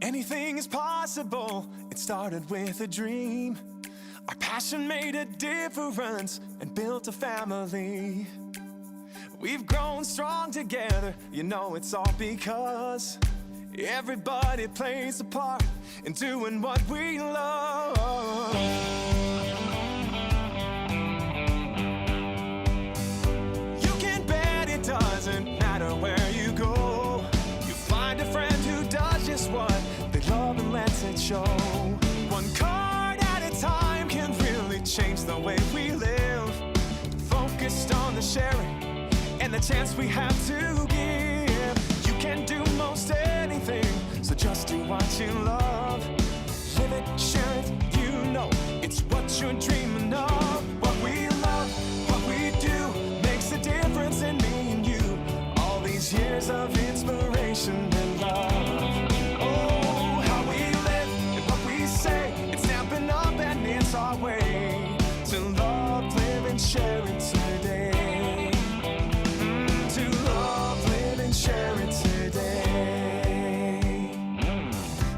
Anything is possible. It started with a dream. Our passion made a difference and built a family. We've grown strong together. You know it's all because everybody plays a part in doing what we love. You can bet it doesn't matter where you go. You find a friend who does just what they love and lets it show. One card at a time can really change the way we live. Focused on the sharing and the chance we have to give. You can do most anything, so just do what you love. Live it, share it, you know it's what you're dreaming of. What we love, what we do, makes a difference in me and you. All these years of inspiration and love. Oh, how we live and what we say, it's Stampin' Up and it's our way to love, live and share it today. To love, live and share it today.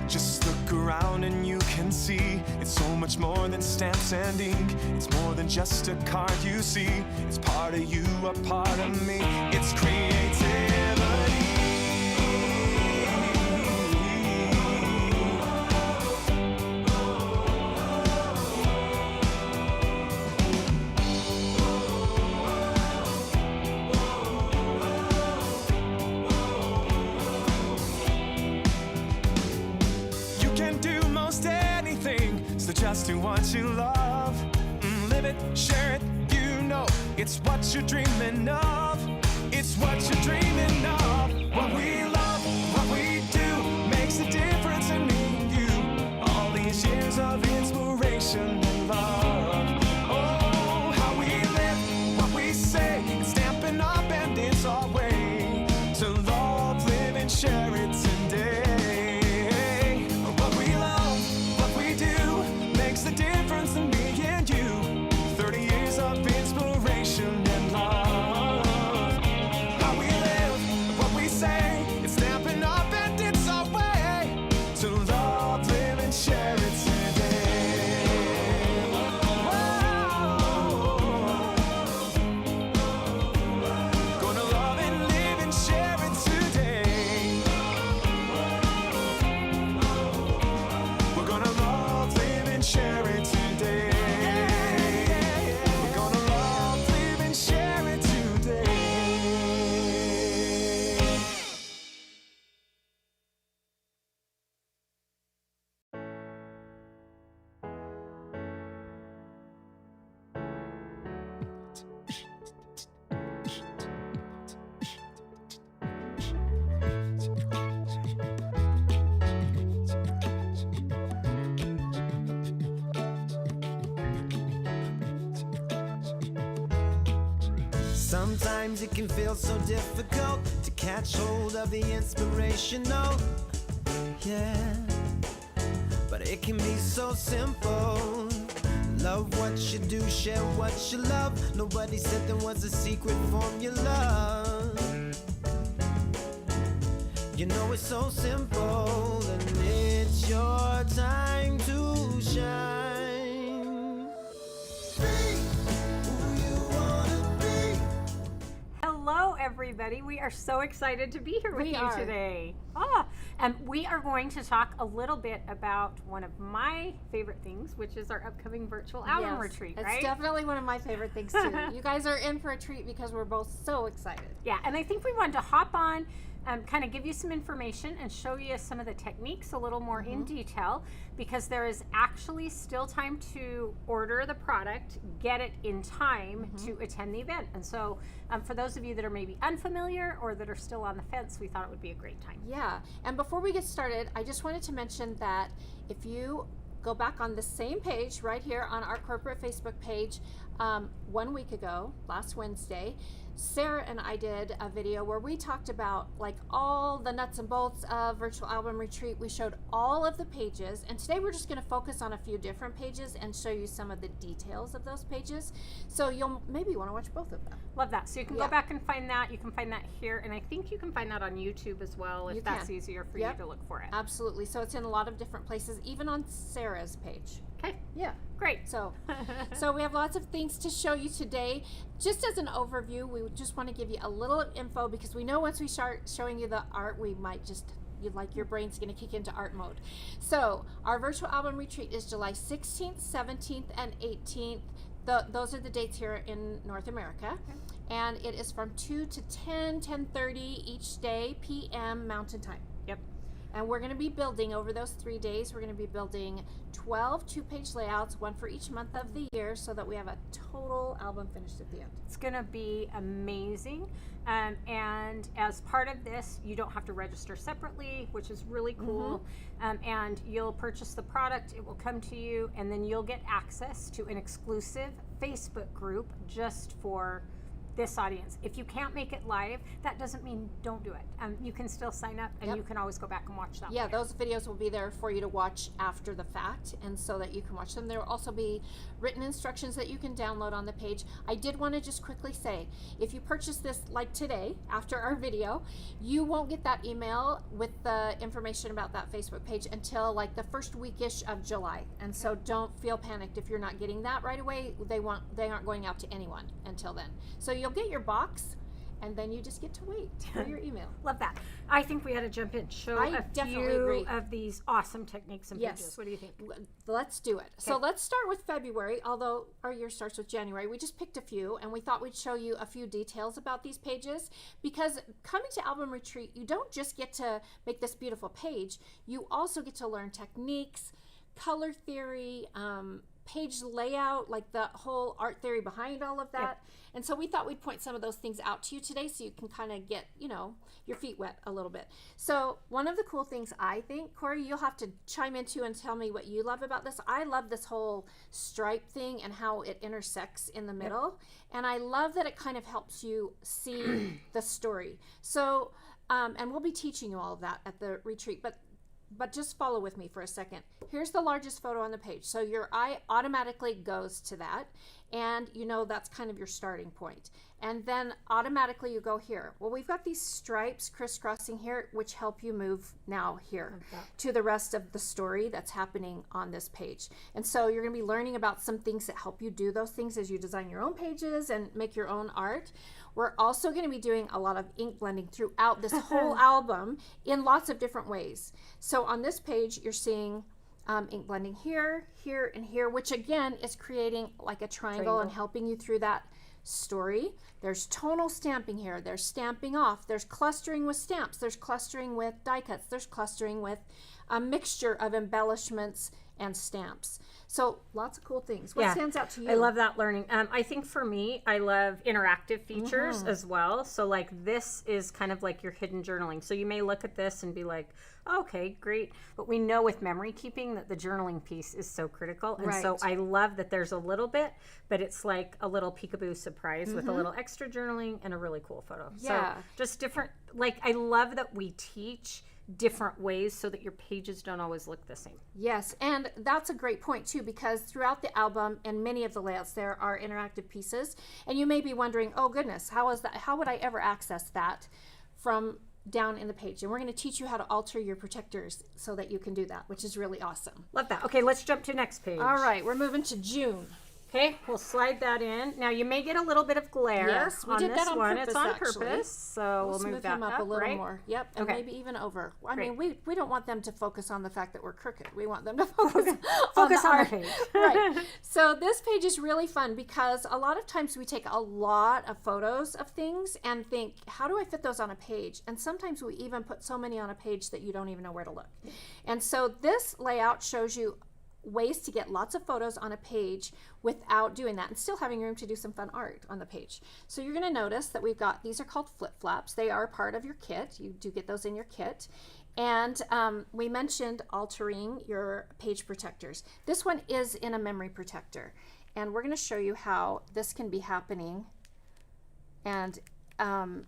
Just look around and you can see it's so much more than stamps and ink. It's more than just a card you see. It's part of you, a part of me. It's creativity. So just do what you love. Live it, share it, you know it's what you're dreaming of. It's what you're dreaming of. What we love, what we do, makes a difference in me and you. All these years of inspiration and love. Oh, how we live, what we say, it's Stampin' Up and it's our way to love, live and share it today. The difference in me and you. 30 years of inspiration and love. How we live, what we say, it's Stampin' Up and it's our way to love, live and share it today. Whoa. Gonna love and live and share it today. We're gonna love, live and share it today. We're gonna love, live and share it today. Sometimes it can feel so difficult to catch hold of the inspirational, yeah. But it can be so simple. Love what you do, share what you love. Nobody said there was a secret formula. You know it's so simple, and it's your time to shine. Hello, everybody. We are so excited to be here with you today. And we are going to talk a little bit about one of my favorite things, which is our upcoming virtual album retreat, right? It's definitely one of my favorite things, too. You guys are in for a treat because we're both so excited. Yeah, and I think we wanted to hop on, kind of give you some information and show you some of the techniques a little more in detail, because there is actually still time to order the product, get it in time to attend the event. And so for those of you that are maybe unfamiliar or that are still on the fence, we thought it would be a great time. Yeah, and before we get started, I just wanted to mention that if you go back on the same page right here on our corporate Facebook page, 1 week ago, last Wednesday, Sarah and I did a video where we talked about like all the nuts and bolts of Virtual Album Retreat. We showed all of the pages, and today we're just going to focus on a few different pages and show you some of the details of those pages. So you'll maybe want to watch both of them. Love that. So you can go back and find that. You can find that here, and I think you can find that on YouTube as well if that's easier for you to look for it. Absolutely. So it's in a lot of different places, even on Sarah's page. Okay. Yeah. Great. So we have lots of things to show you today. Just as an overview, we just want to give you a little info because we know once we start showing you the art, we might just, your brain's going to kick into art mode. So our Virtual Album Retreat is July 16th, 17th, and 18th. Those are the dates here in North America. Okay. And it is from 2 to 10:30 each day, p.m. Mountain Time. Yep. And we're going to be building over those 3 days. We're going to be building 12 2-page layouts, one for each month of the year, so that we have a total album finished at the end. It's going to be amazing. And as part of this, you don't have to register separately, which is really cool. And you'll purchase the product, it will come to you, and then you'll get access to an exclusive Facebook group just for this audience. If you can't make it live, that doesn't mean don't do it. You can still sign up, and you can always go back and watch them. Yeah, those videos will be there for you to watch after the fact, and so that you can watch them. There will also be written instructions that you can download on the page. I did want to just quickly say, if you purchase this like today, after our video, you won't get that email with the information about that Facebook page until like the first weekish of July. And so don't feel panicked if you're not getting that right away. They aren't going out to anyone until then. So you'll get your box, and then you just get to wait for your email. Love that. I think we had to jump in, show a few of these awesome techniques and pages. What do you think? Let's do it. Okay. So let's start with February, although our year starts with January. We just picked a few, and we thought we'd show you a few details about these pages, because coming to Album Retreat, you don't just get to make this beautiful page, you also get to learn techniques, color theory, page layout, like the whole art theory behind all of that. Yep. And so we thought we'd point some of those things out to you today so you can kind of get, your feet wet a little bit. So one of the cool things, I think, Cori, you'll have to chime into and tell me what you love about this. I love this whole stripe thing and how it intersects in the middle. And I love that it kind of helps you see the story. So, and we'll be teaching you all of that at the retreat, but just follow with me for a second. Here's the largest photo on the page. So your eye automatically goes to that, and that's kind of your starting point. And then automatically you go here. Well, we've got these stripes crisscrossing here, which help you move now here to the rest of the story that's happening on this page. And so you're going to be learning about some things that help you do those things as you design your own pages and make your own art. We're also going to be doing a lot of ink blending throughout this whole album in lots of different ways. So on this page, you're seeing ink blending here, here, and here, which again is creating like a triangle and helping you through that story. There's tonal stamping here. There's stamping off. There's clustering with stamps. There's clustering with die cuts. There's clustering with a mixture of embellishments and stamps. So lots of cool things. What stands out to you? I love that learning. I think for me, I love interactive features as well. So like this is kind of like your hidden journaling. So you may look at this and be like, okay, great. But we know with memory keeping that the journaling piece is so critical. And so I love that there's a little bit, but it's like a little peekaboo surprise with a little extra journaling and a really cool photo. Yeah. So just different, I love that we teach different ways so that your pages don't always look the same. Yes, and that's a great point too, because throughout the album and many of the layouts there are interactive pieces, and you may be wondering, oh goodness, how would I ever access that from down in the page? And we're going to teach you how to alter your protectors so that you can do that, which is really awesome. Love that. Okay, let's jump to next page. All right, we're moving to June. Okay, we'll slide that in. Now you may get a little bit of glare. Yes, we on did this that on one. purpose, It's on actually. purpose, so we'll move that him up a little right? more. Yep, and maybe even over. I Great. mean, we don't want them to focus on the fact that we're crooked. We want them to focus on Focus the on the art. page. Right. So this page is really fun because a lot of times we take a lot of photos of things and think, how do I fit those on a page? And sometimes we even put so many on a page that you don't even know where to look. And so this layout shows you ways to get lots of photos on a page without doing that and still having room to do some fun art on the page. So you're going to notice that we've got, these are called flip flaps. They are part of your kit. You do get those in your kit. And we mentioned altering your page protectors. This one is in a memory protector. and we're going to show you how this can be happening and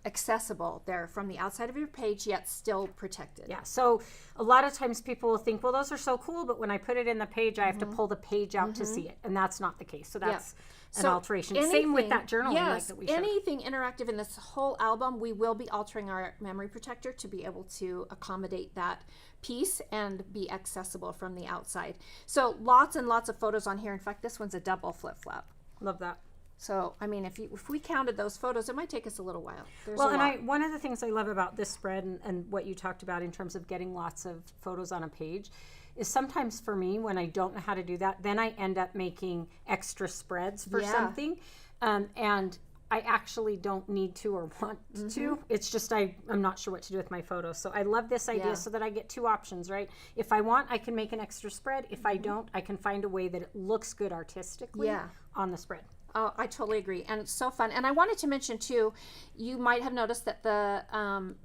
accessible there from the outside of your page, yet still protected. Yeah, so a lot of times people will think, well, those are so cool, but when I put it in the page, I have to pull the page out to see it, and that's not the case. So that's an alteration. Same with that journaling like that we showed. Anything interactive in this whole album, we will be altering our memory protector to be able to accommodate that piece and be accessible from the outside. So lots and lots of photos on here. In fact, this one's a double flip flap. Love that. So, I mean, if we counted those photos, it might take us a little while. One of the things I love about this spread and what you talked about in terms of getting lots of photos on a page is sometimes for me, when I don't know how to do that, then I end up making extra spreads for something. And I actually don't need to or want to. It's just I'm not sure what to do with my photos. So I love this idea so that I get two options, right? If I want, I can make an extra spread. If I don't, I can find a way that it looks good artistically on the spread. Oh, I totally agree. And it's so fun. And I wanted to mention too, you might have noticed that the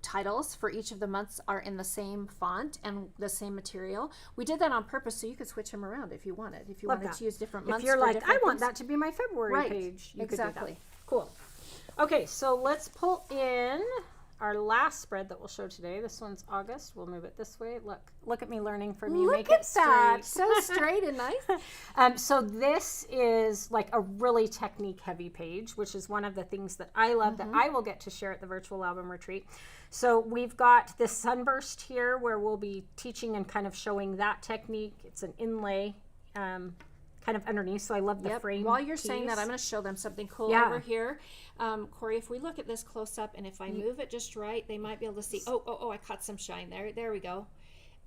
titles for each of the months are in the same font and the same material. We did that on purpose so you could switch them around if you wanted. If you wanted to use different months. If you're for like, I want things. that to be my February page. You could do that. Cool. Okay, so let's pull in our last spread that we'll show today. This one's August. We'll move it this way. Look at me learning from you. Look Make at it straight. that. So straight and nice. So this is like a really technique heavy page, which is one of the things that I love that I will get to share at the virtual album retreat. So we've got this sunburst here where we'll be teaching and kind of showing that technique. It's an inlay kind of underneath, so I love the frame While you're piece. saying that, I'm going to show them something cool over here. Cori, if we look at this close up, and if I move it just right, they might be able to see. Oh, I caught some shine there. There we go.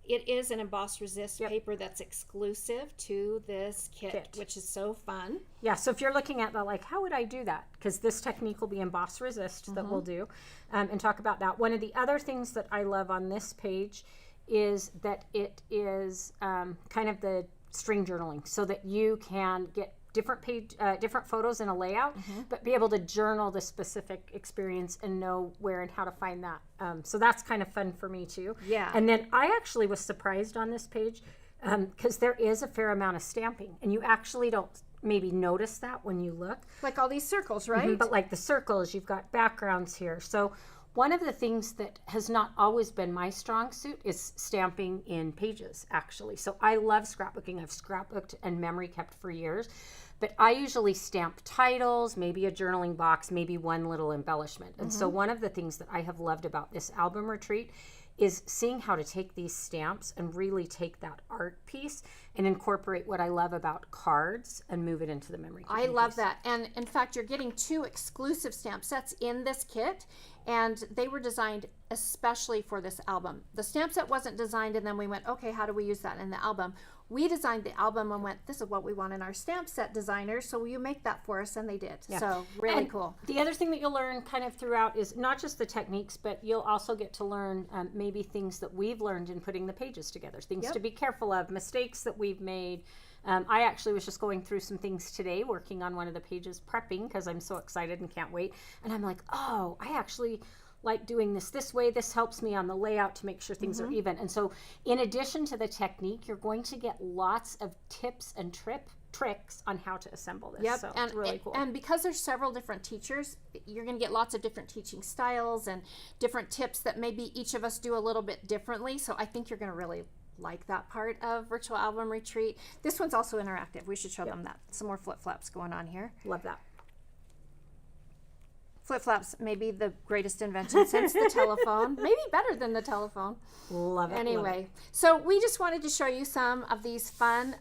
It is an emboss resist paper that's exclusive to this kit, which is so fun. Yeah, so if you're looking at that, like, how would I do that? Because this technique will be emboss resist that we'll do and talk about that. One of the other things that I love on this page is that it is kind of the string journaling, so that you can get different photos in a layout, but be able to journal the specific experience and know where and how to find that. So that's kind of fun for me too. Yeah. And then I actually was surprised on this page because there is a fair amount of stamping, and you actually don't maybe notice that when you look. Like all these circles, right? But like the circles, you've got backgrounds here. So one of the things that has not always been my strong suit is stamping in pages, actually. So I love scrapbooking. I've scrapbooked and memory kept for years, but I usually stamp titles, maybe a journaling box, maybe one little embellishment. And so one of the things that I have loved about this album retreat is seeing how to take these stamps and really take that art piece and incorporate what I love about cards and move it into the memory. I love that. And in fact, you're getting 2 exclusive stamp sets in this kit, and they were designed especially for this album. The stamp set wasn't designed and then we went, okay, how do we use that in the album? We designed the album and went, this is what we want in our stamp set designers, so will you make that for us? And they did. Yeah. So really cool. The other thing that you'll learn kind of throughout is not just the techniques, but you'll also get to learn maybe things that we've learned in putting the pages together, things to be careful of, mistakes that we've made. I actually was just going through some things today, working on one of the pages, prepping, because I'm so excited and can't wait. And I'm like, oh, I actually like doing this way. This helps me on the layout to make sure things are even. And so in addition to the technique, you're going to get lots of tips and tricks on how to assemble this. Yep. So and, it's really cool. And because there's several different teachers, you're going to get lots of different teaching styles and different tips that maybe each of us do a little bit differently. So I think you're going to really like that part of Virtual Album Retreat. This one's also interactive. We should show them that. Some more flip-flaps going on here. Love that. Flip-flaps may be the greatest invention since the telephone. Maybe better than the telephone. Love it. Anyway, love it. So we just wanted to show you some of these fun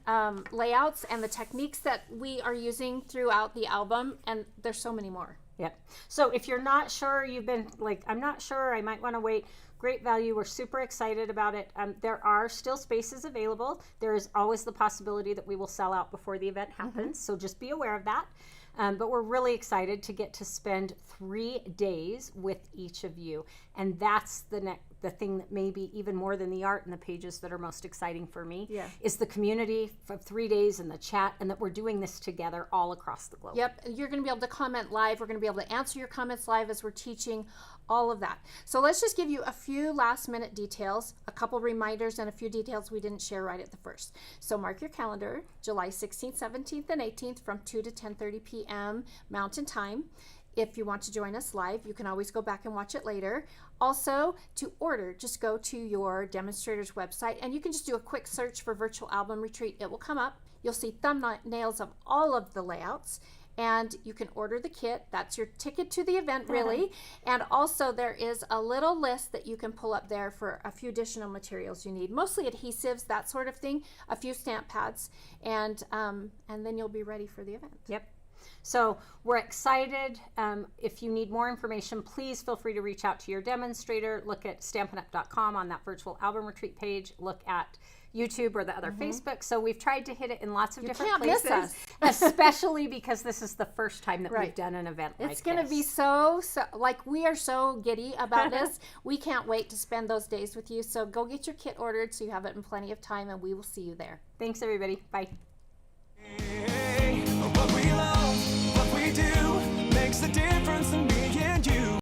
layouts and the techniques that we are using throughout the album, and there's so many more. Yep. So if you're not sure, you've been like, I'm not sure, I might want to wait. Great value. We're super excited about it. There are still spaces available. There is always the possibility that we will sell out before the event happens. So just be aware of that. But we're really excited to get to spend 3 days with each of you. And that's the the thing that maybe even more than the art and the pages that are most exciting for me Yeah. is the community of 3 days and the chat, and that we're doing this together all across the globe. Yep, you're going to be able to comment live. We're going to be able to answer your comments live as we're teaching, all of that. So let's just give you a few last minute details, a couple reminders, and a few details we didn't share right at the first. So mark your calendar, July 16th, 17th, and 18th from 2 to 10:30 p.m. Mountain Time. If you want to join us live, you can always go back and watch it later. Also, to order, just go to your demonstrator's website and you can just do a quick search for Virtual Album Retreat. It will come up. You'll see thumbnails of all of the layouts, and you can order the kit. That's your ticket to the event, really. And also there is a little list that you can pull up there for a few additional materials you need, mostly adhesives, that sort of thing, a few stamp pads, and then you'll be ready for the event. Yep. So we're excited. If you need more information, please feel free to reach out to your demonstrator. Look at stampinup.com on that virtual album retreat page. Look at YouTube or the other Facebook. So we've tried to hit it in lots of different can't miss places, us. especially because this is the first time that Right. we've done an event like this. It's going to be so, like, we are so giddy about this. We can't wait to spend those days with you. So go get your kit ordered so you have it in plenty of time, and we will see you there. Thanks, everybody. Bye. Yeah.